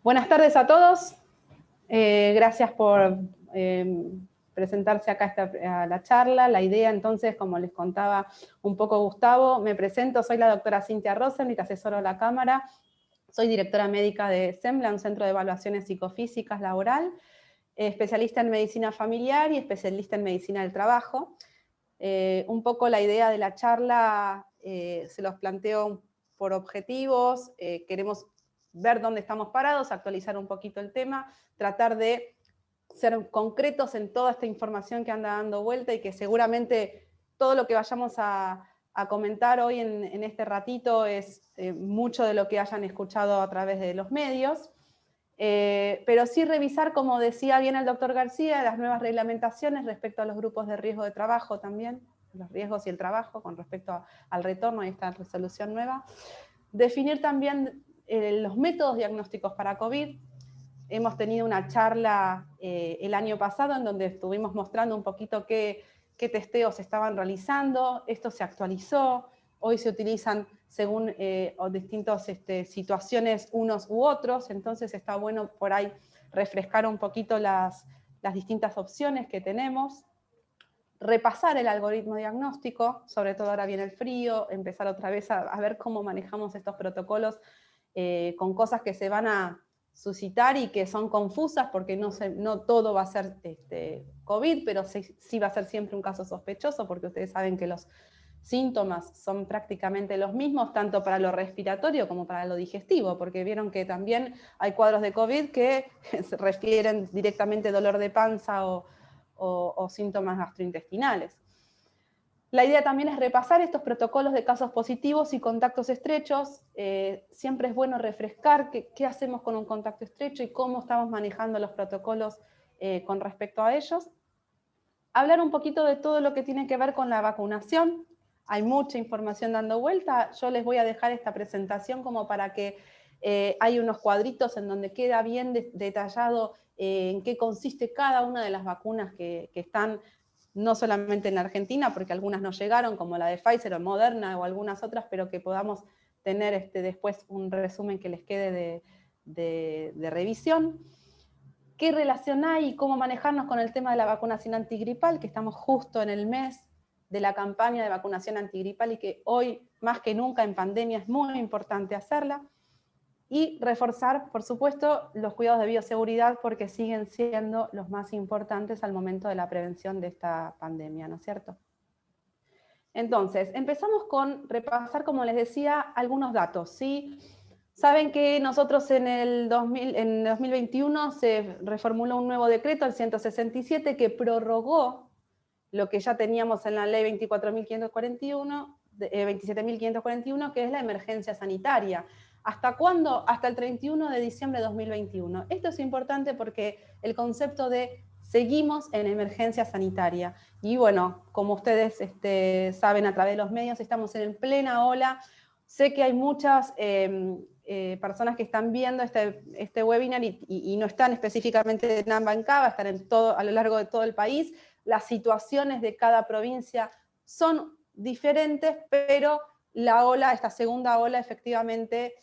Buenas tardes a todos. Gracias por presentarse acá a la charla. La idea, entonces, como les contaba un poco Gustavo, me presento, soy la doctora Cintia Rosenblit, asesoro de la Cámara. Soy directora médica de SEMLA, un centro de evaluaciones psicofísicas laboral, especialista en medicina familiar y especialista en medicina del trabajo. Un poco la idea de la charla se los planteo por objetivos, queremos ver dónde estamos parados, actualizar un poquito el tema, tratar de ser concretos en toda esta información que anda dando vuelta y que seguramente todo lo que vayamos a comentar hoy en este ratito es mucho de lo que hayan escuchado a través de los medios. Pero sí revisar, como decía bien el doctor García, las nuevas reglamentaciones respecto a los grupos de riesgo de trabajo también, los riesgos y el trabajo con respecto al retorno y esta resolución nueva. Definir también los métodos diagnósticos para COVID. Hemos tenido una charla el año pasado en donde estuvimos mostrando un poquito qué testeos se estaban realizando. Esto se actualizó. Hoy se utilizan según distintas situaciones unos u otros, entonces está bueno por ahí refrescar un poquito las distintas opciones que tenemos, repasar el algoritmo diagnóstico, sobre todo ahora viene el frío, empezar otra vez a ver cómo manejamos estos protocolos con cosas que se van a suscitar y que son confusas porque no todo va a ser COVID, pero sí va a ser siempre un caso sospechoso porque ustedes saben que los síntomas son prácticamente los mismos, tanto para lo respiratorio como para lo digestivo, porque vieron que también hay cuadros de COVID que se refieren directamente a dolor de panza o síntomas gastrointestinales. La idea también es repasar estos protocolos de casos positivos y contactos estrechos. Siempre es bueno refrescar qué hacemos con un contacto estrecho y cómo estamos manejando los protocolos con respecto a ellos. Hablar un poquito de todo lo que tiene que ver con la vacunación. Hay mucha información dando vuelta. Yo les voy a dejar esta presentación como para que hay unos cuadritos en donde queda bien detallado en qué consiste cada una de las vacunas que están no solamente en la Argentina, porque algunas no llegaron, como la de Pfizer o Moderna o algunas otras, pero que podamos tener después un resumen que les quede de revisión. ¿Qué relación hay y cómo manejarnos con el tema de la vacunación antigripal? Que estamos justo en el mes de la campaña de vacunación antigripal y que hoy, más que nunca en pandemia, es muy importante hacerla. Y reforzar, por supuesto, los cuidados de bioseguridad porque siguen siendo los más importantes al momento de la prevención de esta pandemia, ¿no es cierto? Entonces, empezamos con repasar, como les decía, algunos datos, ¿sí? Saben que nosotros en 2021 se reformuló un nuevo decreto, el 167, que prorrogó lo que ya teníamos en la ley 27.541, que es la emergencia sanitaria. ¿Hasta cuándo? Hasta el 31 de diciembre de 2021. Esto es importante porque el concepto de seguimos en emergencia sanitaria. Y bueno, como ustedes saben a través de los medios, estamos en plena ola. Sé que hay muchas personas que están viendo este webinar y no están específicamente en AMBA en Cava, están a lo largo de todo el país. Las situaciones de cada provincia son diferentes, pero esta segunda ola efectivamente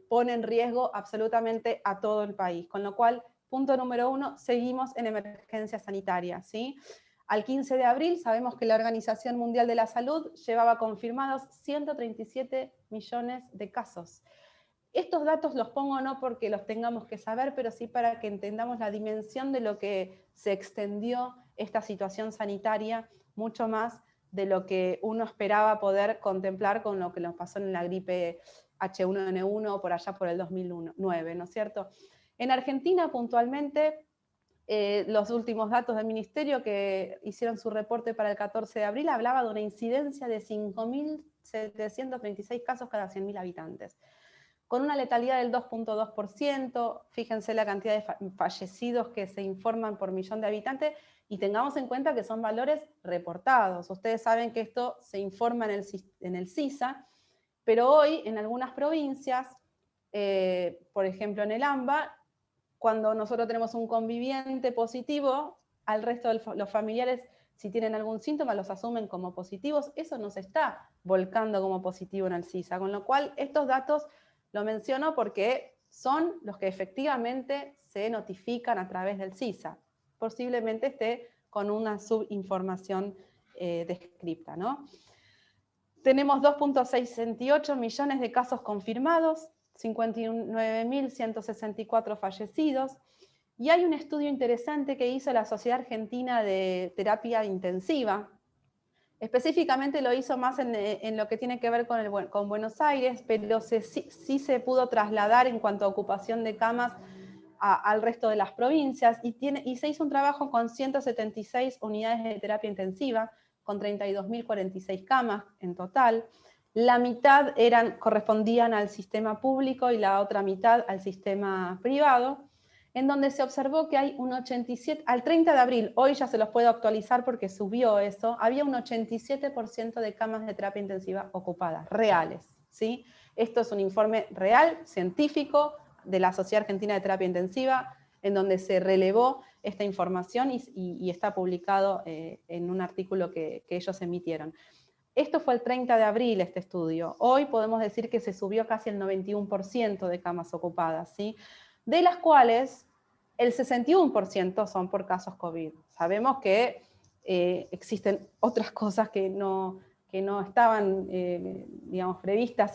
pone en riesgo absolutamente a todo el país, con lo cual, punto número 1, seguimos en emergencia sanitaria, ¿sí? Al 15 de abril sabemos que la Organización Mundial de la Salud llevaba confirmados 137 millones de casos. Estos datos los pongo no porque los tengamos que saber, pero sí para que entendamos la dimensión de lo que se extendió esta situación sanitaria, mucho más de lo que uno esperaba poder contemplar con lo que nos pasó en la gripe H1N1 por allá por el 2009, ¿no es cierto? En Argentina, puntualmente, los últimos datos del Ministerio que hicieron su reporte para el 14 de abril hablaba de una incidencia de 5.736 casos cada 100.000 habitantes, con una letalidad del 2.2%, fíjense la cantidad de fallecidos que se informan por millón de habitantes, y tengamos en cuenta que son valores reportados. Ustedes saben que esto se informa en el CISA, pero hoy en algunas provincias, por ejemplo en el AMBA, cuando nosotros tenemos un conviviente positivo, al resto de los familiares, si tienen algún síntoma, los asumen como positivos. Eso no se está volcando como positivo en el CISA, con lo cual estos datos lo menciono porque son los que efectivamente se notifican a través del CISA. Posiblemente esté con una subinformación descripta, ¿no? Tenemos 2.68 millones de casos confirmados, 59.164 fallecidos, y hay un estudio interesante que hizo la Sociedad Argentina de Terapia Intensiva. Específicamente lo hizo más en lo que tiene que ver con Buenos Aires, pero sí se pudo trasladar en cuanto a ocupación de camas al resto de las provincias, y se hizo un trabajo con 176 unidades de terapia intensiva, con 32.046 camas en total. La mitad correspondían al sistema público y la otra mitad al sistema privado, en donde se observó que hay un 87%, al 30 de abril, hoy ya se los puedo actualizar porque subió eso, había un 87% de camas de terapia intensiva ocupadas, reales, ¿sí? Esto es un informe real, científico, de la Sociedad Argentina de Terapia Intensiva, en donde se relevó esta información y está publicado en un artículo que ellos emitieron. Esto fue el 30 de abril, este estudio. Hoy podemos decir que se subió casi el 91% de camas ocupadas, ¿sí? De las cuales el 61% son por casos COVID. Sabemos que existen otras cosas que no estaban, digamos, previstas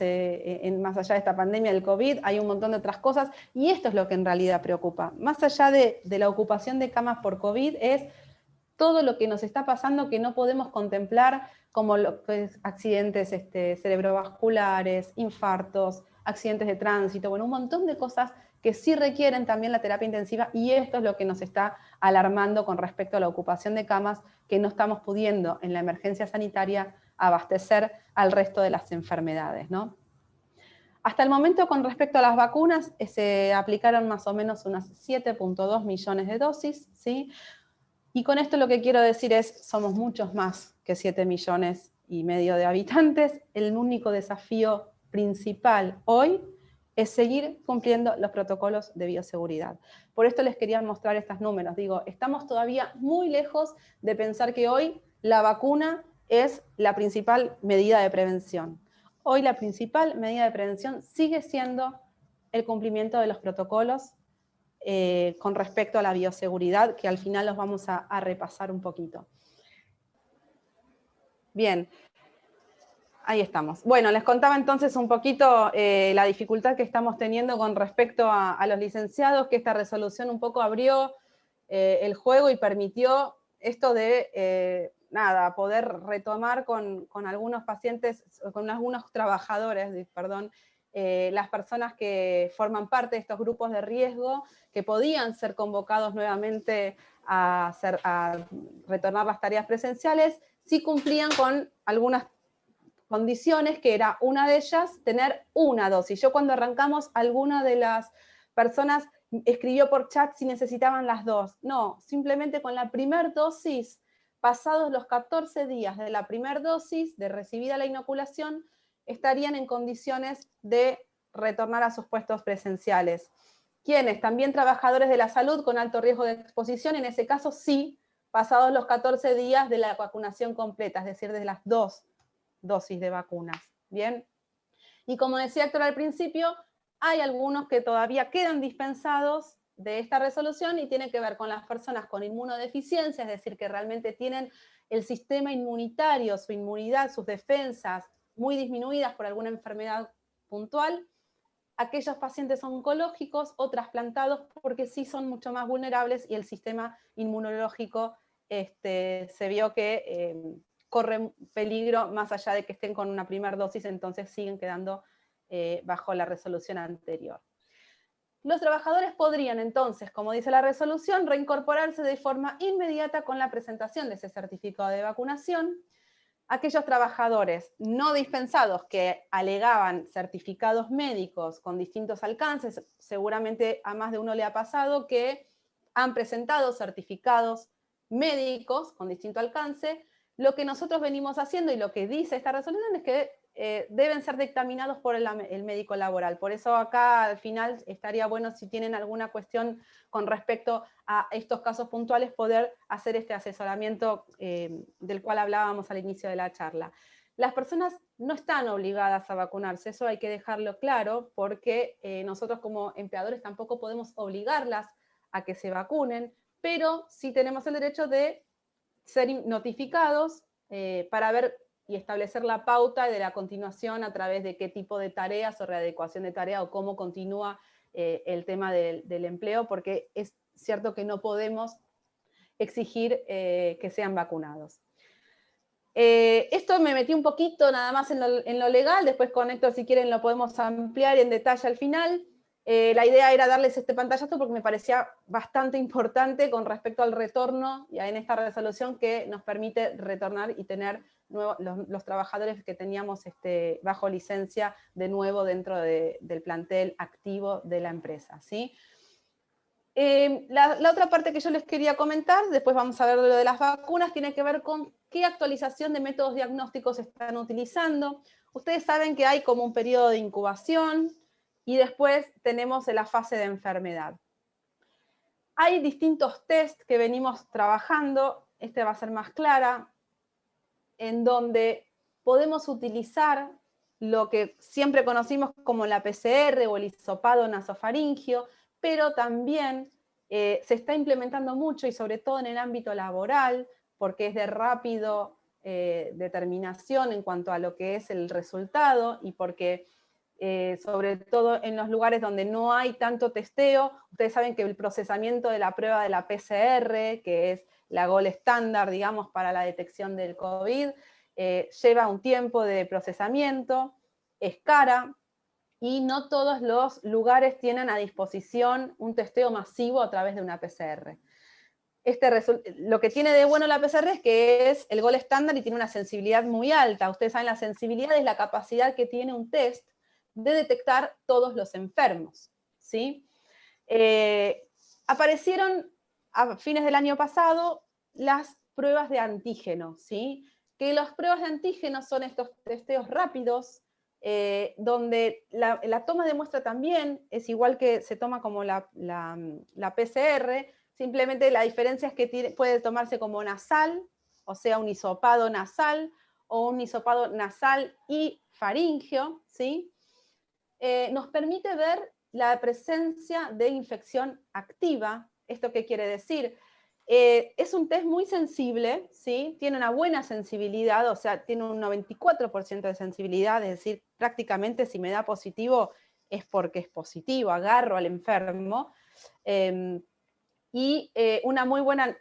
más allá de esta pandemia del COVID, hay un montón de otras cosas, y esto es lo que en realidad preocupa. Más allá de la ocupación de camas por COVID, es todo lo que nos está pasando que no podemos contemplar, como accidentes cerebrovasculares, infartos, accidentes de tránsito, bueno, un montón de cosas que sí requieren también la terapia intensiva, y esto es lo que nos está alarmando con respecto a la ocupación de camas, que no estamos pudiendo en la emergencia sanitaria abastecer al resto de las enfermedades, ¿no? Hasta el momento, con respecto a las vacunas, se aplicaron más o menos unas 7.2 millones de dosis, ¿sí? Y con esto lo que quiero decir es, somos muchos más que 7,5 millones de habitantes. El único desafío principal hoy es seguir cumpliendo los protocolos de bioseguridad. Por esto les quería mostrar estos números. Digo, estamos todavía muy lejos de pensar que hoy la vacuna es la principal medida de prevención. Hoy la principal medida de prevención sigue siendo el cumplimiento de los protocolos con respecto a la bioseguridad, que al final los vamos a repasar un poquito. Bien, ahí estamos. Bueno, les contaba entonces un poquito la dificultad que estamos teniendo con respecto a los licenciados, que esta resolución un poco abrió el juego y permitió esto de, poder retomar con algunos pacientes, con algunos trabajadores, perdón, las personas que forman parte de estos grupos de riesgo, que podían ser convocados nuevamente a retornar las tareas presenciales, si cumplían con algunas condiciones, que era una de ellas, tener una dosis. Yo cuando arrancamos, alguna de las personas escribió por chat si necesitaban las dos. No, simplemente con la primera dosis, pasados los 14 días de la primera dosis, de recibida la inoculación, estarían en condiciones de retornar a sus puestos presenciales. ¿Quiénes? También trabajadores de la salud con alto riesgo de exposición, en ese caso sí, pasados los 14 días de la vacunación completa, es decir, de las 2 dosis de vacunas. Bien. Y como decía Héctor al principio, hay algunos que todavía quedan dispensados de esta resolución y tiene que ver con las personas con inmunodeficiencia, es decir, que realmente tienen el sistema inmunitario, su inmunidad, sus defensas muy disminuidas por alguna enfermedad puntual, aquellos pacientes oncológicos o trasplantados, porque sí son mucho más vulnerables y el sistema inmunológico se vio que corre peligro más allá de que estén con una primera dosis, entonces siguen quedando bajo la resolución anterior. Los trabajadores podrían entonces, como dice la resolución, reincorporarse de forma inmediata con la presentación de ese certificado de vacunación. Aquellos trabajadores no dispensados que alegaban certificados médicos con distintos alcances, seguramente a más de uno le ha pasado que han presentado certificados médicos con distinto alcance. Lo que nosotros venimos haciendo y lo que dice esta resolución es que deben ser dictaminados por el médico laboral. Por eso acá al final estaría bueno, si tienen alguna cuestión con respecto a estos casos puntuales, poder hacer este asesoramiento del cual hablábamos al inicio de la charla. Las personas no están obligadas a vacunarse, eso hay que dejarlo claro, porque nosotros como empleadores tampoco podemos obligarlas a que se vacunen, pero sí tenemos el derecho de ser notificados para ver y establecer la pauta de la continuación a través de qué tipo de tareas o readecuación de tarea o cómo continúa el tema del empleo, porque es cierto que no podemos exigir que sean vacunados. Esto me metí un poquito nada más en lo legal, después con Héctor si quieren lo podemos ampliar en detalle al final. La idea era darles este pantallazo porque me parecía bastante importante con respecto al retorno y en esta resolución que nos permite retornar y tener los trabajadores que teníamos bajo licencia de nuevo dentro del plantel activo de la empresa, ¿sí? La otra parte que yo les quería comentar, después vamos a ver lo de las vacunas, tiene que ver con qué actualización de métodos diagnósticos están utilizando. Ustedes saben que hay como un periodo de incubación y después tenemos la fase de enfermedad. Hay distintos test que venimos trabajando, este va a ser más clara, en donde podemos utilizar lo que siempre conocimos como la PCR o el hisopado nasofaringio, pero también se está implementando mucho y sobre todo en el ámbito laboral, porque es de rápido determinación en cuanto a lo que es el resultado y porque sobre todo en los lugares donde no hay tanto testeo, ustedes saben que el procesamiento de la prueba de la PCR, que es la gold estándar, digamos, para la detección del COVID, lleva un tiempo de procesamiento, es cara, y no todos los lugares tienen a disposición un testeo masivo a través de una PCR. Lo que tiene de bueno la PCR es que es el gold estándar y tiene una sensibilidad muy alta. Ustedes saben, la sensibilidad es la capacidad que tiene un test de detectar todos los enfermos, ¿sí? Aparecieron a fines del año pasado las pruebas de antígeno, ¿sí? Que las pruebas de antígeno son estos testeos rápidos, donde la toma de muestra también es igual que se toma como la PCR, simplemente la diferencia es que puede tomarse como nasal, o sea, un hisopado nasal, o un hisopado nasal y faríngeo, ¿sí? Nos permite ver la presencia de infección activa. ¿Esto qué quiere decir? Es un test muy sensible, ¿sí? Tiene una buena sensibilidad, o sea, tiene un 94% de sensibilidad, es decir, prácticamente si me da positivo es porque es positivo, agarro al enfermo. Y una muy buena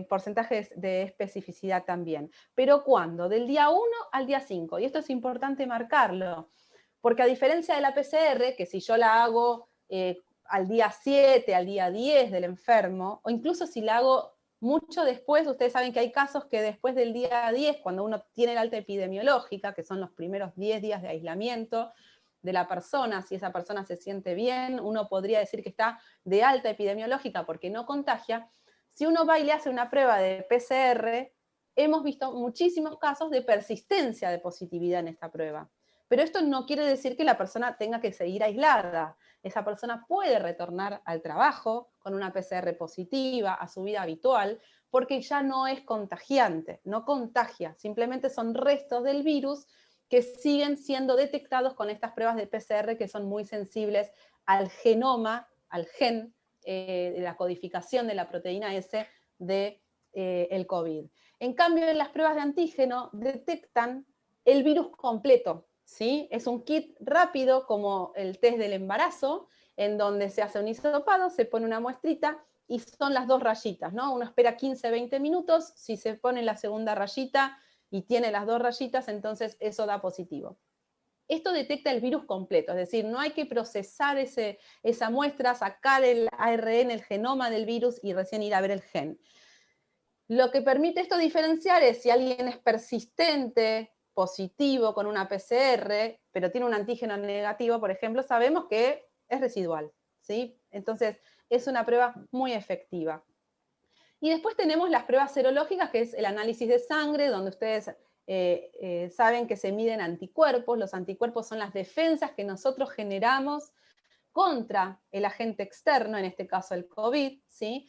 porcentaje de especificidad también. ¿Pero cuándo? Del día 1 al día 5, y esto es importante marcarlo, porque a diferencia de la PCR, que si yo la hago al día 7, al día 10 del enfermo, o incluso si la hago mucho después, ustedes saben que hay casos que después del día 10, cuando uno tiene la alta epidemiológica, que son los primeros 10 días de aislamiento de la persona, si esa persona se siente bien, uno podría decir que está de alta epidemiológica porque no contagia. Si uno va y le hace una prueba de PCR, hemos visto muchísimos casos de persistencia de positividad en esta prueba. Pero esto no quiere decir que la persona tenga que seguir aislada. Esa persona puede retornar al trabajo con una PCR positiva, a su vida habitual, porque ya no es contagiante, no contagia, simplemente son restos del virus que siguen siendo detectados con estas pruebas de PCR que son muy sensibles al genoma, al gen, de la codificación de la proteína S del COVID. En cambio, en las pruebas de antígeno detectan el virus completo, ¿sí? Es un kit rápido como el test del embarazo, en donde se hace un hisopado, se pone una muestrita y son las 2 rayitas, ¿no? Uno espera 15, 20 minutos, si se pone la segunda rayita y tiene las 2 rayitas, entonces eso da positivo. Esto detecta el virus completo, es decir, no hay que procesar esa muestra, sacar el ARN, el genoma del virus y recién ir a ver el gen. Lo que permite esto diferenciar es si alguien es persistente, positivo con una PCR, pero tiene un antígeno negativo, por ejemplo, sabemos que es residual, ¿sí? Entonces, es una prueba muy efectiva. Y después tenemos las pruebas serológicas, que es el análisis de sangre, donde ustedes saben que se miden anticuerpos. Los anticuerpos son las defensas que nosotros generamos contra el agente externo, en este caso el COVID, ¿sí?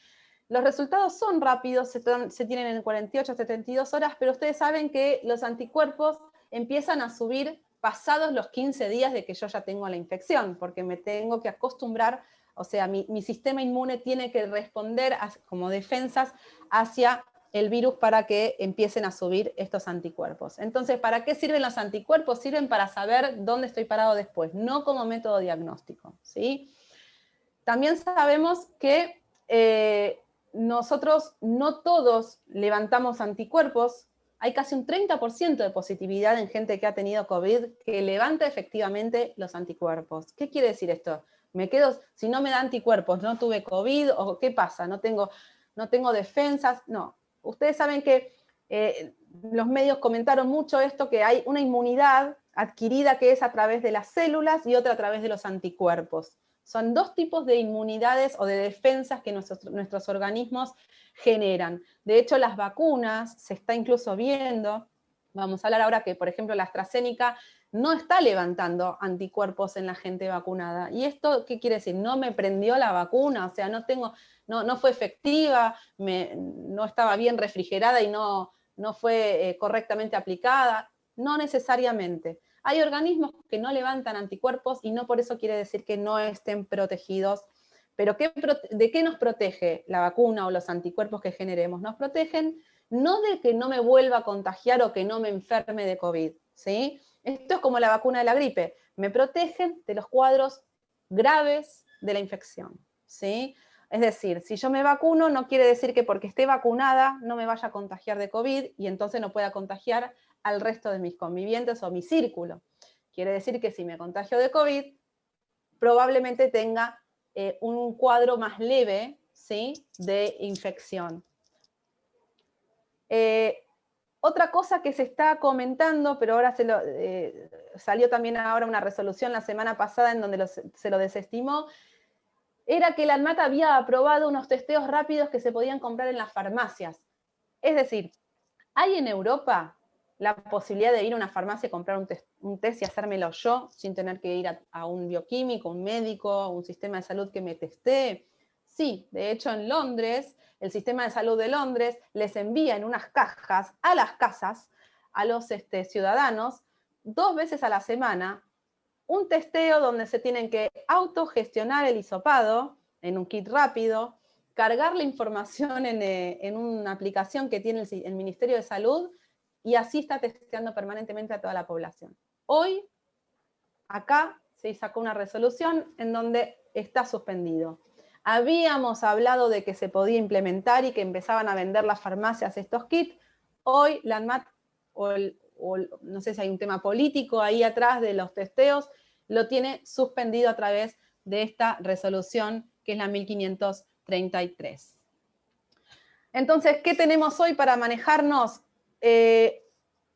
Los resultados son rápidos, se tienen en 48 a 72 horas, pero ustedes saben que los anticuerpos empiezan a subir pasados los 15 días de que yo ya tengo la infección, porque me tengo que acostumbrar, o sea, mi sistema inmune tiene que responder como defensas hacia el virus para que empiecen a subir estos anticuerpos. Entonces, ¿para qué sirven los anticuerpos? Sirven para saber dónde estoy parado después, no como método diagnóstico, ¿sí? También sabemos que nosotros no todos levantamos anticuerpos. Hay casi un 30% de positividad en gente que ha tenido COVID que levanta efectivamente los anticuerpos. ¿Qué quiere decir esto? Me quedo, si no me da anticuerpos, no tuve COVID, o ¿qué pasa? No tengo defensas. No, ustedes saben que los medios comentaron mucho esto, que hay una inmunidad adquirida que es a través de las células y otra a través de los anticuerpos. Son dos tipos de inmunidades o de defensas que nuestros organismos generan. De hecho, las vacunas, se está incluso viendo, vamos a hablar ahora que, por ejemplo, la AstraZeneca no está levantando anticuerpos en la gente vacunada. ¿Y esto qué quiere decir? No me prendió la vacuna, o sea, no fue efectiva, no estaba bien refrigerada y no fue correctamente aplicada. No necesariamente. Hay organismos que no levantan anticuerpos y no por eso quiere decir que no estén protegidos. Pero ¿de qué nos protege la vacuna o los anticuerpos que generemos? Nos protegen no de que no me vuelva a contagiar o que no me enferme de COVID, ¿sí? Esto es como la vacuna de la gripe. Me protegen de los cuadros graves de la infección, ¿sí? Es decir, si yo me vacuno, no quiere decir que porque esté vacunada no me vaya a contagiar de COVID y entonces no pueda contagiar al resto de mis convivientes o mi círculo. Quiere decir que si me contagio de COVID, probablemente tenga un cuadro más leve, ¿sí?, de infección. Otra cosa que se está comentando, pero ahora salió también ahora una resolución la semana pasada en donde se lo desestimó, era que la ANMAT había aprobado unos testeos rápidos que se podían comprar en las farmacias. Es decir, hay en Europa la posibilidad de ir a una farmacia y comprar un test y hacérmelo yo, sin tener que ir a un bioquímico, un médico, un sistema de salud que me testee. Sí, de hecho en Londres, el sistema de salud de Londres les envía en unas cajas a las casas, a los ciudadanos, 2 veces a la semana, un testeo donde se tienen que autogestionar el hisopado en un kit rápido, cargar la información en una aplicación que tiene el Ministerio de Salud y así está testeando permanentemente a toda la población. Hoy, acá se sacó una resolución en donde está suspendido. Habíamos hablado de que se podía implementar y que empezaban a vender las farmacias estos kits. Hoy la ANMAT, no sé si hay un tema político ahí atrás de los testeos, lo tiene suspendido a través de esta resolución que es la 1533. Entonces, ¿qué tenemos hoy para manejarnos?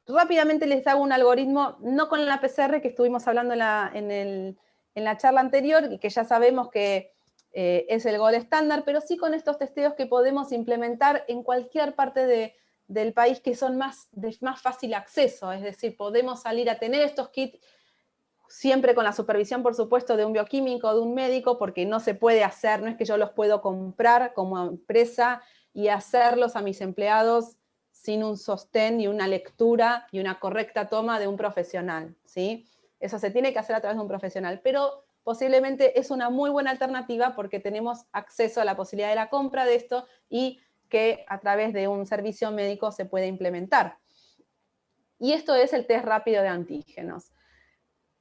Rápidamente les hago un algoritmo, no con la PCR que estuvimos hablando en la charla anterior y que ya sabemos que es el gold estándar, pero sí con estos testeos que podemos implementar en cualquier parte del país que son de más fácil acceso, es decir, podemos salir a tener estos kits siempre con la supervisión, por supuesto, de un bioquímico, de un médico, porque no se puede hacer, no es que yo los puedo comprar como empresa y hacerlos a mis empleados sin un sostén y una lectura y una correcta toma de un profesional, ¿sí? Eso se tiene que hacer a través de un profesional, pero posiblemente es una muy buena alternativa porque tenemos acceso a la posibilidad de la compra de esto y que a través de un servicio médico se puede implementar. Y esto es el test rápido de antígenos.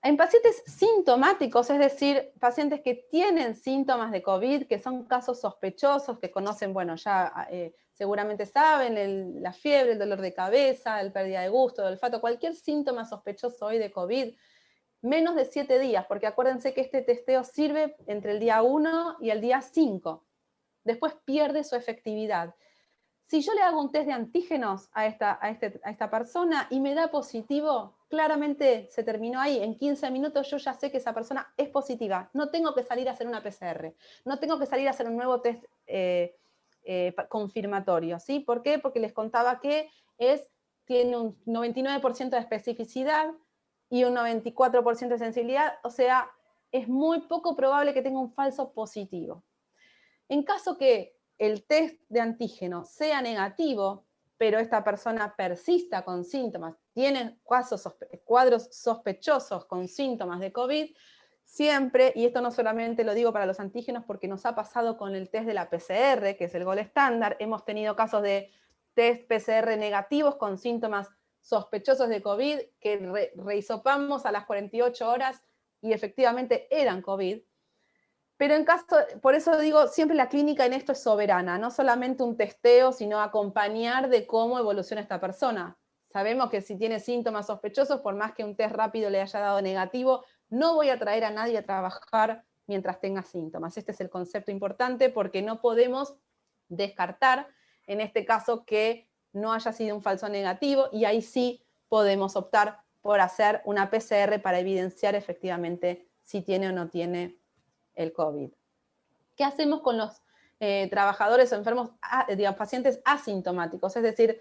En pacientes sintomáticos, es decir, pacientes que tienen síntomas de COVID, que son casos sospechosos, que conocen, bueno, ya seguramente saben, la fiebre, el dolor de cabeza, el pérdida de gusto, de olfato, cualquier síntoma sospechoso hoy de COVID, menos de 7 días, porque acuérdense que este testeo sirve entre el día 1 y el día 5. Después pierde su efectividad. Si yo le hago un test de antígenos a esta persona y me da positivo, claramente se terminó ahí. En 15 minutos yo ya sé que esa persona es positiva. No tengo que salir a hacer una PCR. No tengo que salir a hacer un nuevo test confirmatorio. ¿Sí? ¿Por qué? Porque les contaba que tiene un 99% de especificidad y un 94% de sensibilidad. O sea, es muy poco probable que tenga un falso positivo. En caso que el test de antígeno sea negativo, pero esta persona persista con síntomas, tienen cuadros sospechosos con síntomas de COVID, siempre, y esto no solamente lo digo para los antígenos porque nos ha pasado con el test de la PCR, que es el gold estándar, hemos tenido casos de test PCR negativos con síntomas sospechosos de COVID que rehisopamos a las 48 horas y efectivamente eran COVID. Pero por eso digo, siempre la clínica en esto es soberana, no solamente un testeo, sino acompañar de cómo evoluciona esta persona. Sabemos que si tiene síntomas sospechosos, por más que un test rápido le haya dado negativo, no voy a traer a nadie a trabajar mientras tenga síntomas. Este es el concepto importante porque no podemos descartar, en este caso, que no haya sido un falso negativo, y ahí sí podemos optar por hacer una PCR para evidenciar efectivamente si tiene o no tiene el COVID. ¿Qué hacemos con los trabajadores o enfermos, digamos, pacientes asintomáticos? Es decir,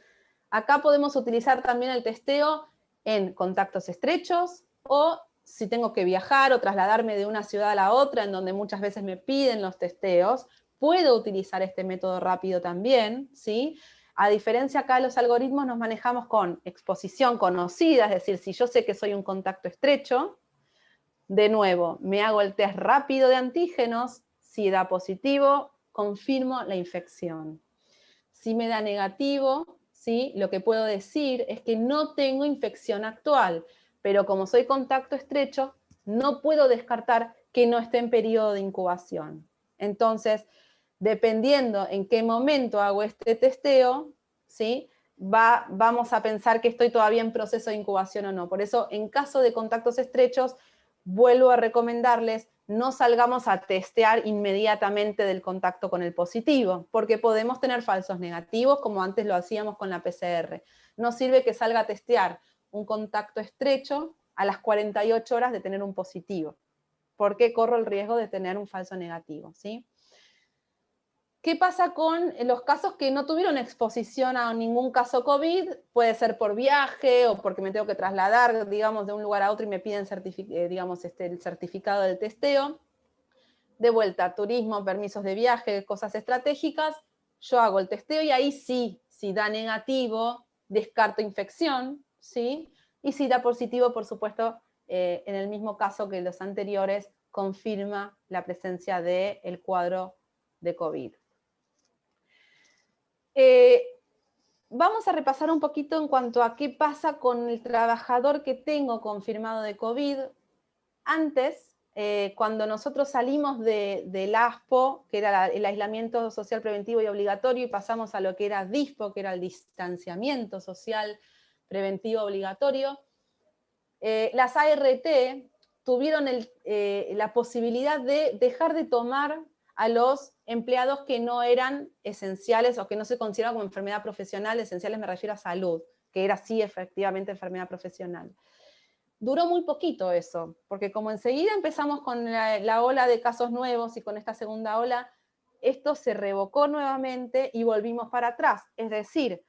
acá podemos utilizar también el testeo en contactos estrechos o si tengo que viajar o trasladarme de una ciudad a la otra, en donde muchas veces me piden los testeos, puedo utilizar este método rápido también, ¿sí? A diferencia acá, los algoritmos nos manejamos con exposición conocida, es decir, si yo sé que soy un contacto estrecho, de nuevo, me hago el test rápido de antígenos, si da positivo, confirmo la infección. Si me da negativo, ¿sí? Lo que puedo decir es que no tengo infección actual, pero como soy contacto estrecho, no puedo descartar que no esté en periodo de incubación. Entonces, dependiendo en qué momento hago este testeo, ¿sí? Vamos a pensar que estoy todavía en proceso de incubación o no. Por eso, en caso de contactos estrechos, vuelvo a recomendarles, no salgamos a testear inmediatamente del contacto con el positivo, porque podemos tener falsos negativos, como antes lo hacíamos con la PCR. No sirve que salga a testear un contacto estrecho a las 48 horas de tener un positivo, porque corro el riesgo de tener un falso negativo, ¿sí? ¿Qué pasa con los casos que no tuvieron exposición a ningún caso COVID? Puede ser por viaje o porque me tengo que trasladar, digamos, de un lugar a otro y me piden el certificado del testeo. De vuelta, turismo, permisos de viaje, cosas estratégicas. Yo hago el testeo y ahí sí, si da negativo, descarto infección, ¿sí? Y si da positivo, por supuesto, en el mismo caso que los anteriores, confirma la presencia del cuadro de COVID. Vamos a repasar un poquito en cuanto a qué pasa con el trabajador que tengo confirmado de COVID. Antes, cuando nosotros salimos del ASPO, que era el aislamiento social preventivo y obligatorio, y pasamos a lo que era DISPO, que era el distanciamiento social preventivo obligatorio, las ART tuvieron la posibilidad de dejar de tomar a los empleados que no eran esenciales o que no se consideraban como enfermedad profesional. Esenciales me refiero a salud, que era sí efectivamente enfermedad profesional. Duró muy poquito eso, porque como enseguida empezamos con la ola de casos nuevos y con esta segunda ola, esto se revocó nuevamente y volvimos para atrás. Es decir,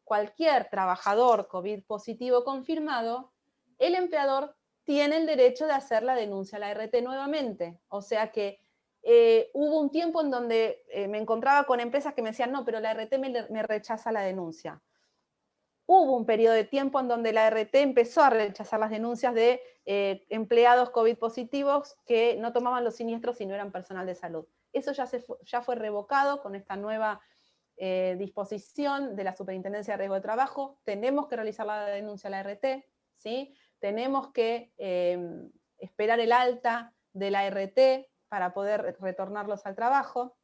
cualquier trabajador COVID positivo confirmado, el empleador tiene el derecho de hacer la denuncia a la ART nuevamente. O sea que hubo un tiempo en donde me encontraba con empresas que me decían, no, pero la ART me rechaza la denuncia. Hubo un periodo de tiempo en donde la ART empezó a rechazar las denuncias de empleados COVID positivos que no tomaban los siniestros y no eran personal de salud. Eso ya fue revocado con esta nueva disposición de la Superintendencia de Riesgo de Trabajo. Tenemos que realizar la denuncia a la ART, ¿sí? Tenemos que esperar el alta de la ART para poder retornarlos al trabajo.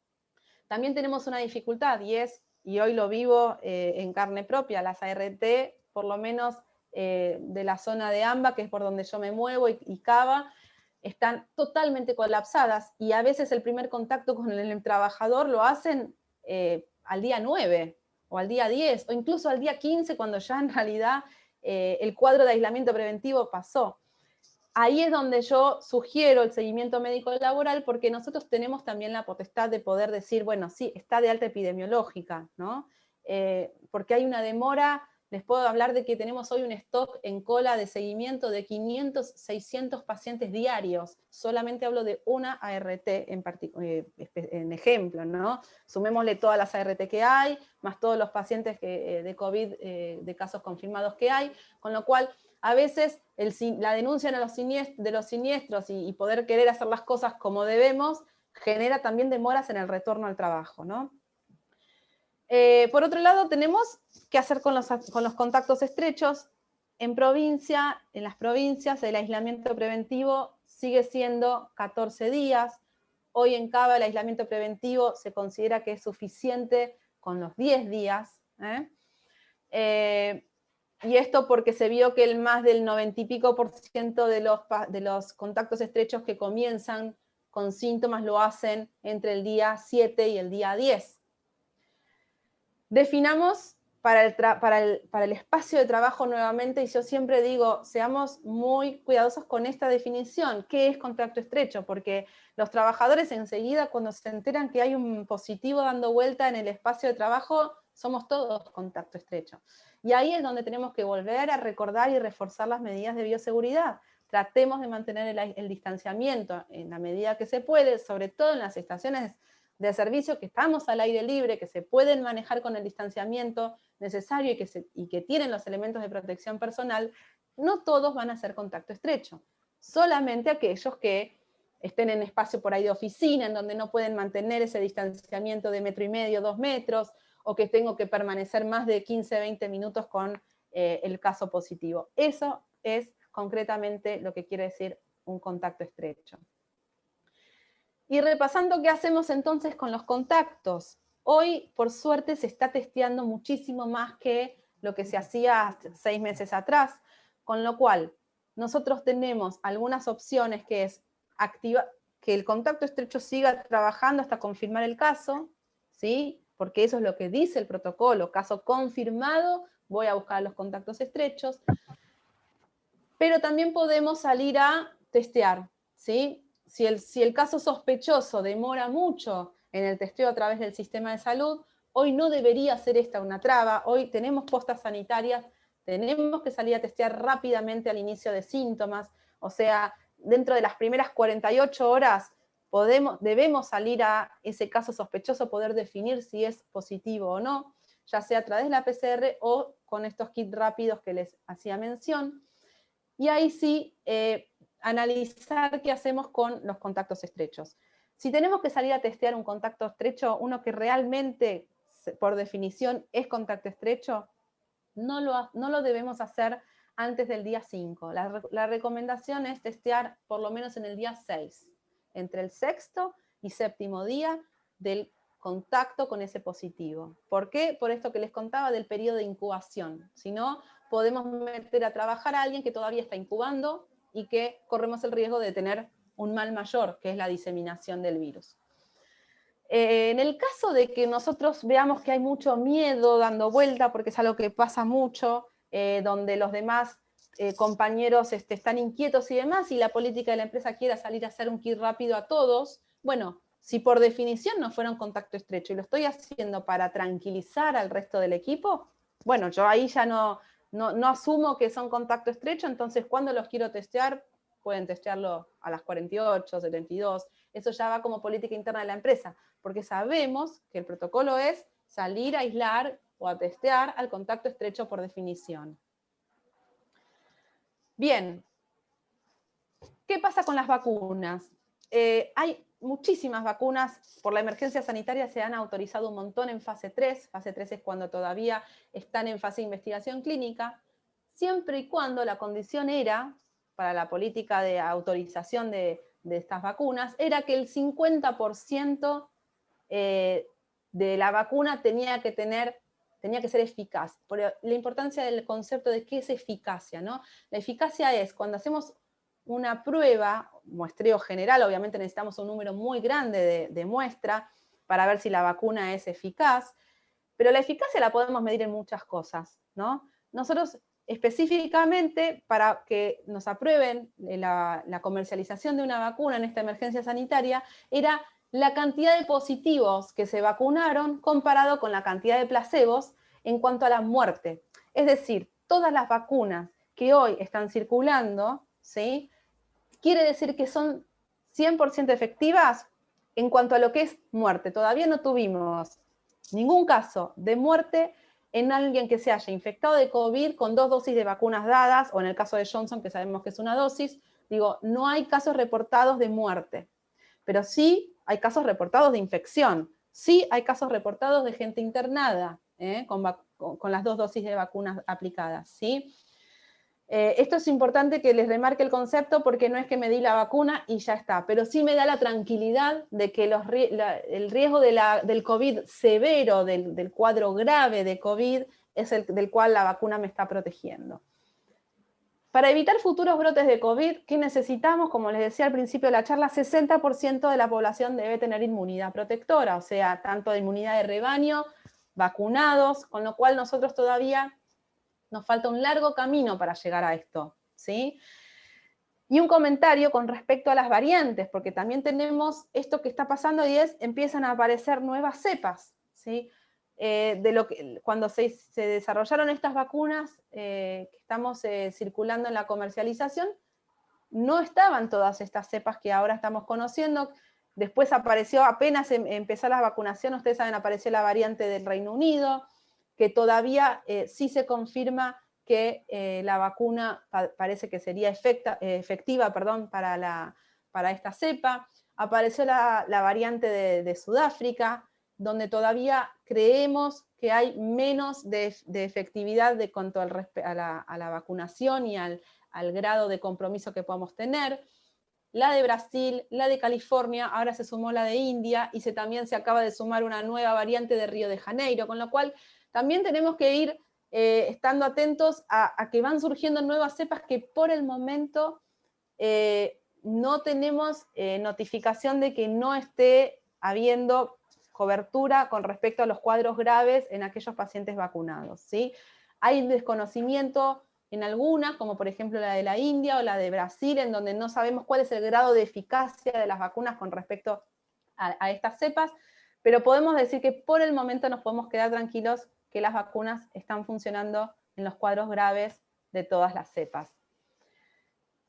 También tenemos una dificultad y hoy lo vivo en carne propia, las ART, por lo menos de la zona de AMBA, que es por donde yo me muevo, y CABA, están totalmente colapsadas y a veces el primer contacto con el trabajador lo hacen al día 9 o al día 10 o incluso al día 15 cuando ya en realidad el cuadro de aislamiento preventivo pasó. Ahí es donde yo sugiero el seguimiento médico laboral porque nosotros tenemos también la potestad de poder decir, bueno, sí, está de alta epidemiológica, ¿no? Porque hay una demora les puedo hablar de que tenemos hoy un stock en cola de seguimiento de 500, 600 pacientes diarios. Solamente hablo de una ART en ejemplo, ¿no? Sumémosle todas las ART que hay, más todos los pacientes de COVID de casos confirmados que hay, con lo cual a veces la denuncia de los siniestros y poder querer hacer las cosas como debemos genera también demoras en el retorno al trabajo, ¿no? Por otro lado, tenemos que hacer con los contactos estrechos. En las provincias, el aislamiento preventivo sigue siendo 14 días. Hoy en Cava el aislamiento preventivo se considera que es suficiente con los 10 días. Y esto porque se vio que el más del 90 y pico % de los contactos estrechos que comienzan con síntomas lo hacen entre el día 7 y el día 10. Definamos para el espacio de trabajo nuevamente, y yo siempre digo, seamos muy cuidadosos con esta definición. ¿Qué es contacto estrecho? Porque los trabajadores enseguida, cuando se enteran que hay un positivo dando vuelta en el espacio de trabajo, somos todos contacto estrecho. Y ahí es donde tenemos que volver a recordar y reforzar las medidas de bioseguridad. Tratemos de mantener el distanciamiento en la medida que se puede, sobre todo en las estaciones de servicio que estamos al aire libre, que se pueden manejar con el distanciamiento necesario y que tienen los elementos de protección personal. No todos van a hacer contacto estrecho, solamente aquellos que estén en espacio por ahí de oficina, en donde no pueden mantener ese distanciamiento de 1,5 metros, 2 metros, o que tengo que permanecer más de 15, 20 minutos con el caso positivo. Eso es concretamente lo que quiere decir un contacto estrecho. Y repasando qué hacemos entonces con los contactos. Hoy, por suerte, se está testeando muchísimo más que lo que se hacía 6 meses atrás, con lo cual nosotros tenemos algunas opciones, que es que el contacto estrecho siga trabajando hasta confirmar el caso, ¿sí? Porque eso es lo que dice el protocolo, caso confirmado, voy a buscar los contactos estrechos, pero también podemos salir a testear, ¿sí? Si el caso sospechoso demora mucho en el testeo a través del sistema de salud, hoy no debería ser esta una traba. Hoy tenemos postas sanitarias, tenemos que salir a testear rápidamente al inicio de síntomas, o sea, dentro de las primeras 48 horas debemos salir a ese caso sospechoso, poder definir si es positivo o no, ya sea a través de la PCR o con estos kits rápidos que les hacía mención. Y ahí sí, analizar qué hacemos con los contactos estrechos. Si tenemos que salir a testear un contacto estrecho, uno que realmente, por definición, es contacto estrecho, no lo debemos hacer antes del día 5. La recomendación es testear por lo menos en el día 6, entre el 6º y 7º día del contacto con ese positivo. ¿Por qué? Por esto que les contaba del periodo de incubación. Si no, podemos meter a trabajar a alguien que todavía está incubando y que corremos el riesgo de tener un mal mayor, que es la diseminación del virus. En el caso de que nosotros veamos que hay mucho miedo dando vuelta, porque es algo que pasa mucho, donde los demás compañeros están inquietos y demás, y la política de la empresa quiera salir a hacer un kit rápido a todos, bueno, si por definición no fuera un contacto estrecho y lo estoy haciendo para tranquilizar al resto del equipo, bueno, yo ahí ya no asumo que son contacto estrecho, entonces cuando los quiero testear, pueden testearlo a las 48, 72, eso ya va como política interna de la empresa, porque sabemos que el protocolo es salir a aislar o a testear al contacto estrecho por definición. Bien, ¿qué pasa con las vacunas? Hay muchísimas vacunas, por la emergencia sanitaria se han autorizado un montón en fase 3, fase 3 es cuando todavía están en fase de investigación clínica, siempre y cuando la condición era, para la política de autorización de estas vacunas, era que el 50% de la vacuna tenía que ser eficaz. Por la importancia del concepto de qué es eficacia, ¿no? La eficacia es cuando hacemos una prueba, muestreo general, obviamente necesitamos un número muy grande de muestra para ver si la vacuna es eficaz, pero la eficacia la podemos medir en muchas cosas, ¿no? Nosotros específicamente, para que nos aprueben la comercialización de una vacuna en esta emergencia sanitaria, era la cantidad de positivos que se vacunaron comparado con la cantidad de placebos en cuanto a la muerte. Es decir, todas las vacunas que hoy están circulando, ¿sí?, quiere decir que son 100% efectivas en cuanto a lo que es muerte. Todavía no tuvimos ningún caso de muerte en alguien que se haya infectado de COVID con 2 dosis de vacunas dadas, o en el caso de Johnson, que sabemos que es una dosis. Digo, no hay casos reportados de muerte, pero sí hay casos reportados de infección, sí hay casos reportados de gente internada con las 2 dosis de vacunas aplicadas, ¿sí? Esto es importante que les remarque el concepto, porque no es que me di la vacuna y ya está, pero sí me da la tranquilidad de que el riesgo del COVID severo, del cuadro grave de COVID, es el del cual la vacuna me está protegiendo. Para evitar futuros brotes de COVID, ¿qué necesitamos? Como les decía al principio de la charla, 60% de la población debe tener inmunidad protectora, o sea, tanto de inmunidad de rebaño, vacunados, con lo cual nosotros todavía nos falta un largo camino para llegar a esto, ¿sí? Y un comentario con respecto a las variantes, porque también tenemos esto que está pasando y empiezan a aparecer nuevas cepas, ¿sí? Cuando se desarrollaron estas vacunas que estamos circulando en la comercialización, no estaban todas estas cepas que ahora estamos conociendo. Después apareció, apenas empezó la vacunación, ustedes saben, apareció la variante del Reino Unido, que todavía sí se confirma que la vacuna parece que sería efectiva para esta cepa. Apareció la variante de Sudáfrica, donde todavía creemos que hay menos de efectividad de cuanto a la vacunación y al grado de compromiso que podamos tener. La de Brasil, la de California, ahora se sumó la de India, y también se acaba de sumar una nueva variante de Río de Janeiro, con lo cual también tenemos que ir estando atentos a que van surgiendo nuevas cepas que por el momento no tenemos notificación de que no esté habiendo cobertura con respecto a los cuadros graves en aquellos pacientes vacunados, ¿sí? Hay desconocimiento en algunas, como por ejemplo la de la India o la de Brasil, en donde no sabemos cuál es el grado de eficacia de las vacunas con respecto a estas cepas, pero podemos decir que por el momento nos podemos quedar tranquilos que las vacunas están funcionando en los cuadros graves de todas las cepas.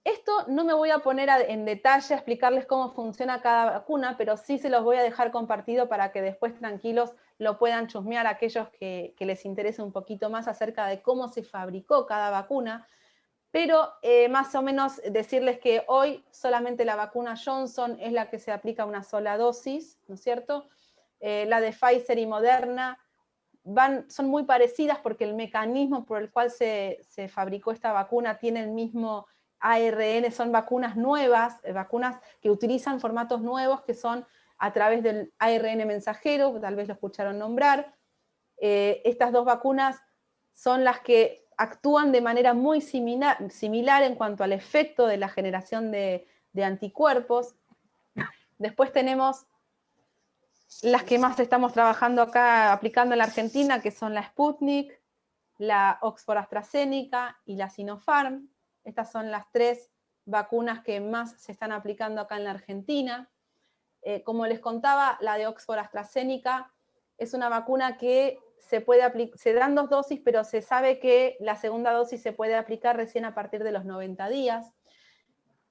Esto no me voy a poner en detalle a explicarles cómo funciona cada vacuna, pero sí se los voy a dejar compartido para que después tranquilos lo puedan chusmear aquellos que les interese un poquito más acerca de cómo se fabricó cada vacuna. Pero más o menos decirles que hoy solamente la vacuna Johnson es la que se aplica una sola dosis, ¿no es cierto? La de Pfizer y Moderna son muy parecidas porque el mecanismo por el cual se fabricó esta vacuna tiene el mismo ARN, son vacunas nuevas, vacunas que utilizan formatos nuevos que son a través del ARN mensajero, tal vez lo escucharon nombrar. Estas dos vacunas son las que actúan de manera muy similar en cuanto al efecto de la generación de anticuerpos. Después tenemos las que más estamos trabajando acá, aplicando en la Argentina, que son la Sputnik, la Oxford AstraZeneca y la Sinopharm. Estas son las 3 vacunas que más se están aplicando acá en la Argentina. Como les contaba, la de Oxford AstraZeneca es una vacuna que se dan 2 dosis, pero se sabe que la segunda dosis se puede aplicar recién a partir de los 90 días.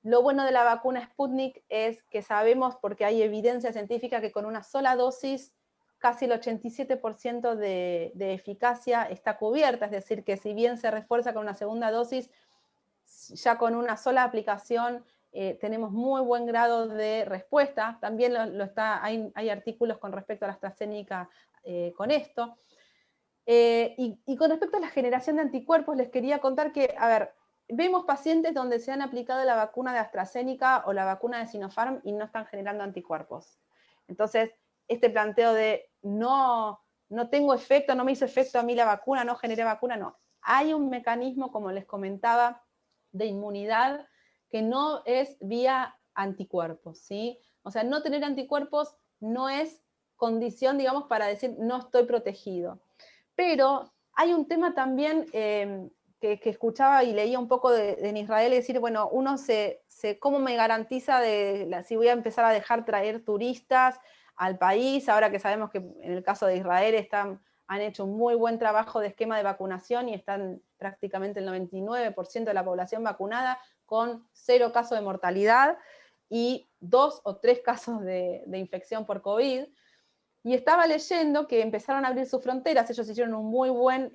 Lo bueno de la vacuna Sputnik es que sabemos, porque hay evidencia científica, que con una sola dosis casi el 87% de eficacia está cubierta, es decir, que si bien se refuerza con una segunda dosis, ya con una sola aplicación tenemos muy buen grado de respuesta. También hay artículos con respecto a la AstraZeneca con esto. Y con respecto a la generación de anticuerpos, les quería contar que, a ver, vemos pacientes donde se han aplicado la vacuna de AstraZeneca o la vacuna de Sinopharm y no están generando anticuerpos. Entonces, este planteo de no tengo efecto, no me hizo efecto a mí la vacuna, no generé vacuna, no. Hay un mecanismo, como les comentaba, de inmunidad que no es vía anticuerpos, ¿sí? O sea, no tener anticuerpos no es condición, digamos, para decir no estoy protegido. Pero hay un tema también que escuchaba y leía un poco en Israel, decir, bueno, uno ¿cómo me garantiza si voy a empezar a dejar traer turistas al país, ahora que sabemos que en el caso de Israel están han hecho un muy buen trabajo de esquema de vacunación y están prácticamente el 99% de la población vacunada con 0 casos de mortalidad y 2 o 3 casos de infección por COVID. Y estaba leyendo que empezaron a abrir sus fronteras, ellos hicieron un muy buen,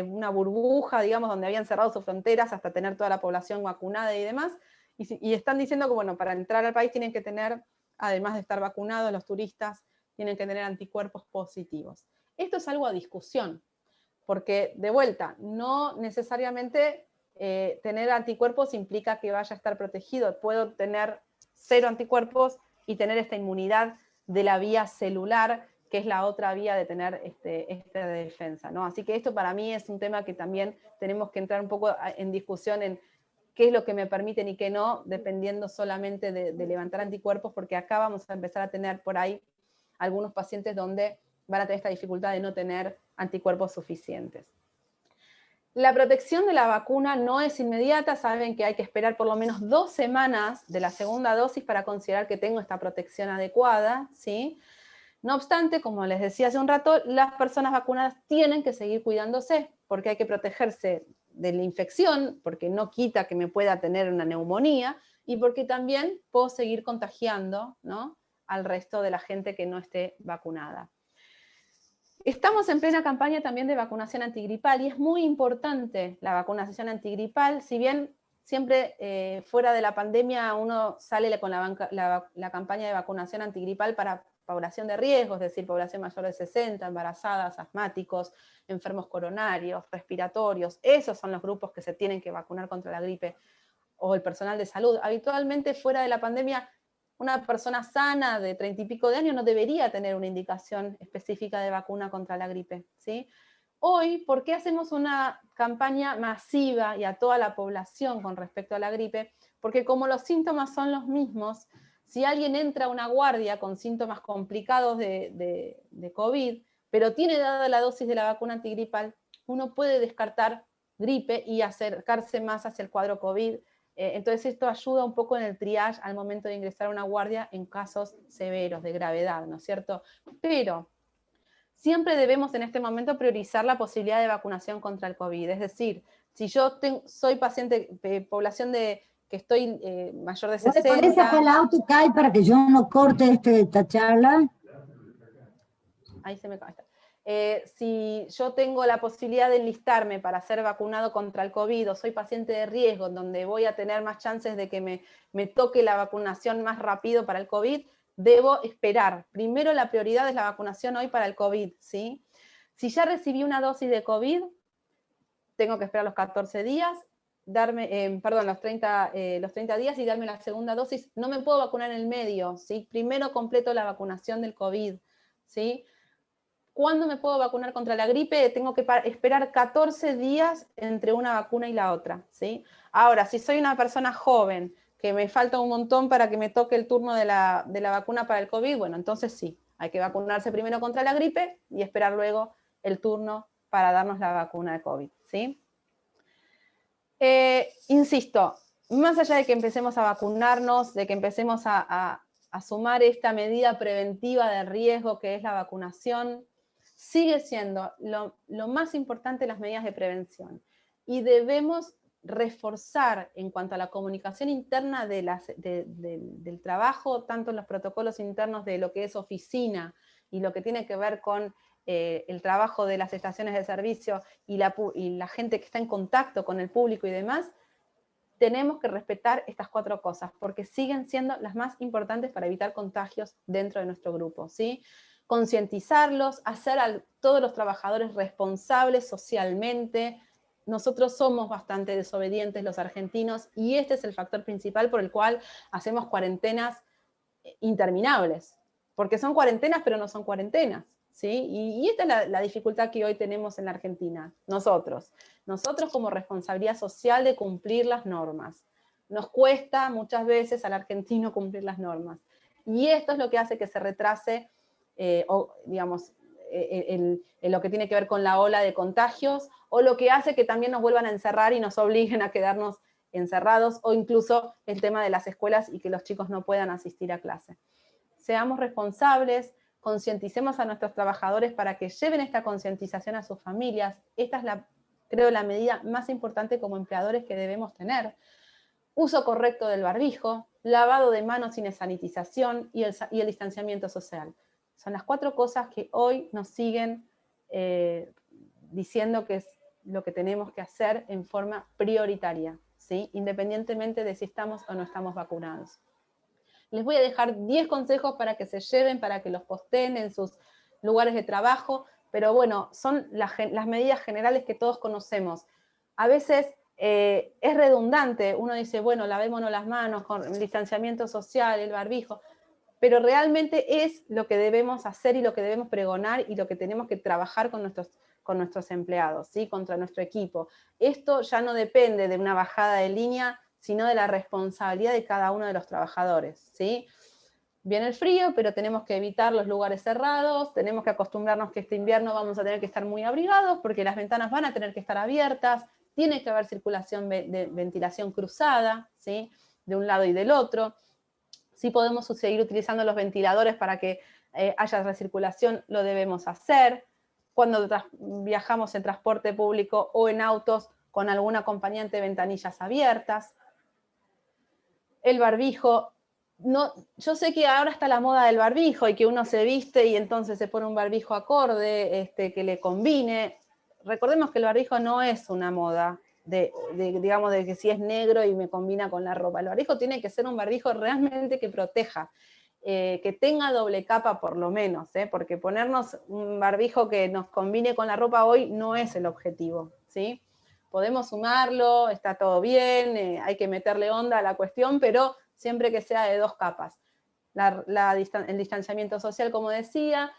una burbuja, digamos, donde habían cerrado sus fronteras hasta tener toda la población vacunada y demás, y están diciendo que, bueno, para entrar al país tienen que tener, además de estar vacunados, los turistas tienen que tener anticuerpos positivos. Esto es algo a discusión, porque, de vuelta, no necesariamente tener anticuerpos implica que vaya a estar protegido. Puedo tener 0 anticuerpos y tener esta inmunidad de la vía celular, que es la otra vía de tener esta defensa, ¿no? Así que esto para mí es un tema que también tenemos que entrar un poco en discusión en qué es lo que me permiten y qué no, dependiendo solamente de levantar anticuerpos, porque acá vamos a empezar a tener por ahí algunos pacientes donde van a tener esta dificultad de no tener anticuerpos suficientes. La protección de la vacuna no es inmediata, saben que hay que esperar por lo menos 2 semanas de la segunda dosis para considerar que tengo esta protección adecuada, ¿sí? No obstante, como les decía hace un rato, las personas vacunadas tienen que seguir cuidándose, porque hay que protegerse de la infección, porque no quita que me pueda tener una neumonía, y porque también puedo seguir contagiando, ¿no?, al resto de la gente que no esté vacunada. Estamos en plena campaña también de vacunación antigripal, y es muy importante la vacunación antigripal, si bien siempre fuera de la pandemia uno sale con la campaña de vacunación antigripal para población de riesgo, es decir, población mayor de 60, embarazadas, asmáticos, enfermos coronarios, respiratorios, esos son los grupos que se tienen que vacunar contra la gripe, o el personal de salud. Habitualmente fuera de la pandemia, una persona sana de 30 y pico de años no debería tener una indicación específica de vacuna contra la gripe, ¿sí? Hoy, ¿por qué hacemos una campaña masiva y a toda la población con respecto a la gripe? Porque como los síntomas son los mismos, si alguien entra a una guardia con síntomas complicados de COVID, pero tiene dada la dosis de la vacuna antigripal, uno puede descartar gripe y acercarse más hacia el cuadro COVID. Entonces esto ayuda un poco en el triage al momento de ingresar a una guardia en casos severos, de gravedad, ¿no es cierto? Pero siempre debemos en este momento priorizar la posibilidad de vacunación contra el COVID. Es decir, si yo soy paciente, población que estoy mayor de 60... ¿Podés sacar el auto, Kai, para que yo no corte esta charla? Ahí se me cae. Si yo tengo la posibilidad de enlistarme para ser vacunado contra el COVID o soy paciente de riesgo, donde voy a tener más chances de que me toque la vacunación más rápido para el COVID, debo esperar. Primero la prioridad es la vacunación hoy para el COVID, ¿sí? Si ya recibí una dosis de COVID, tengo que esperar los 14 días, los 30 días y darme la segunda dosis. No me puedo vacunar en el medio, ¿sí? Primero completo la vacunación del COVID, ¿sí? ¿Cuándo me puedo vacunar contra la gripe? Tengo que esperar 14 días entre una vacuna y la otra, ¿sí? Ahora, si soy una persona joven, que me falta un montón para que me toque el turno de la vacuna para el COVID, bueno, entonces sí, hay que vacunarse primero contra la gripe y esperar luego el turno para darnos la vacuna de COVID, ¿sí? Insisto, más allá de que empecemos a vacunarnos, de que empecemos a sumar esta medida preventiva de riesgo que es la vacunación, sigue siendo lo más importante las medidas de prevención. Y debemos reforzar en cuanto a la comunicación interna del trabajo, tanto en los protocolos internos de lo que es oficina y lo que tiene que ver con el trabajo de las estaciones de servicio y la gente que está en contacto con el público y demás, tenemos que respetar estas 4 cosas, porque siguen siendo las más importantes para evitar contagios dentro de nuestro grupo, ¿sí? Concientizarlos, hacer a todos los trabajadores responsables socialmente. Nosotros somos bastante desobedientes los argentinos y este es el factor principal por el cual hacemos cuarentenas interminables, porque son cuarentenas pero no son cuarentenas, ¿sí? Y esta es la dificultad que hoy tenemos en la Argentina, nosotros como responsabilidad social de cumplir las normas. Nos cuesta muchas veces al argentino cumplir las normas. Y esto es lo que hace que se retrase, digamos, en lo que tiene que ver con la ola de contagios, o lo que hace que también nos vuelvan a encerrar y nos obliguen a quedarnos encerrados, o incluso el tema de las escuelas y que los chicos no puedan asistir a clase. Seamos responsables, concienticemos a nuestros trabajadores para que lleven esta concientización a sus familias. Esta es creo la medida más importante como empleadores que debemos tener. Uso correcto del barbijo, lavado de manos sin sanitización y el distanciamiento social. Son las 4 cosas que hoy nos siguen diciendo que es lo que tenemos que hacer en forma prioritaria, ¿sí? Independientemente de si estamos o no estamos vacunados. Les voy a dejar 10 consejos para que se lleven, para que los posteen en sus lugares de trabajo, pero bueno, son las medidas generales que todos conocemos. A veces es redundante, uno dice, bueno, lavémonos las manos con el distanciamiento social, el barbijo, pero realmente es lo que debemos hacer y lo que debemos pregonar y lo que tenemos que trabajar con nuestros empleados, ¿sí? Contra nuestro equipo. Esto ya no depende de una bajada de línea, sino de la responsabilidad de cada uno de los trabajadores, ¿sí? Viene el frío, pero tenemos que evitar los lugares cerrados, tenemos que acostumbrarnos que este invierno vamos a tener que estar muy abrigados porque las ventanas van a tener que estar abiertas, tiene que haber circulación de ventilación cruzada, ¿sí? De un lado y del otro. Si podemos seguir utilizando los ventiladores para que haya recirculación, lo debemos hacer. Cuando viajamos en transporte público o en autos con algún acompañante, ventanillas abiertas. El barbijo, no, yo sé que ahora está la moda del barbijo y que uno se viste y entonces se pone un barbijo acorde, que le combine. Recordemos que el barbijo no es una moda, digamos, de que si es negro y me combina con la ropa. El barbijo tiene que ser un barbijo realmente que proteja, que tenga doble capa por lo menos, porque ponernos un barbijo que nos combine con la ropa hoy no es el objetivo, ¿sí? Podemos sumarlo, está todo bien, hay que meterle onda a la cuestión, pero siempre que sea de 2 capas. El distanciamiento social, como decía,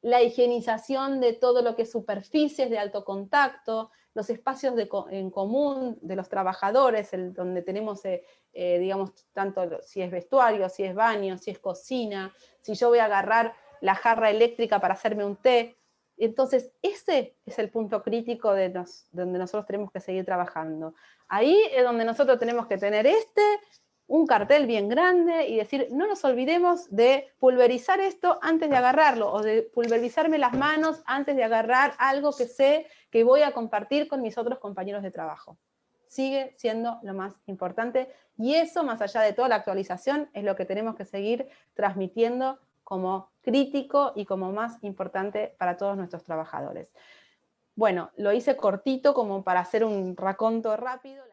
la higienización de todo lo que es superficies de alto contacto, los espacios en común de los trabajadores, donde tenemos, digamos, tanto si es vestuario, si es baño, si es cocina, si yo voy a agarrar la jarra eléctrica para hacerme un té. Entonces, ese es el punto crítico donde nosotros tenemos que seguir trabajando. Ahí es donde nosotros tenemos que tener un cartel bien grande y decir, no nos olvidemos de pulverizar esto antes de agarrarlo, o de pulverizarme las manos antes de agarrar algo que sé que voy a compartir con mis otros compañeros de trabajo. Sigue siendo lo más importante, y eso, más allá de toda la actualización, es lo que tenemos que seguir transmitiendo como crítico y como más importante para todos nuestros trabajadores. Bueno, lo hice cortito como para hacer un raconto rápido.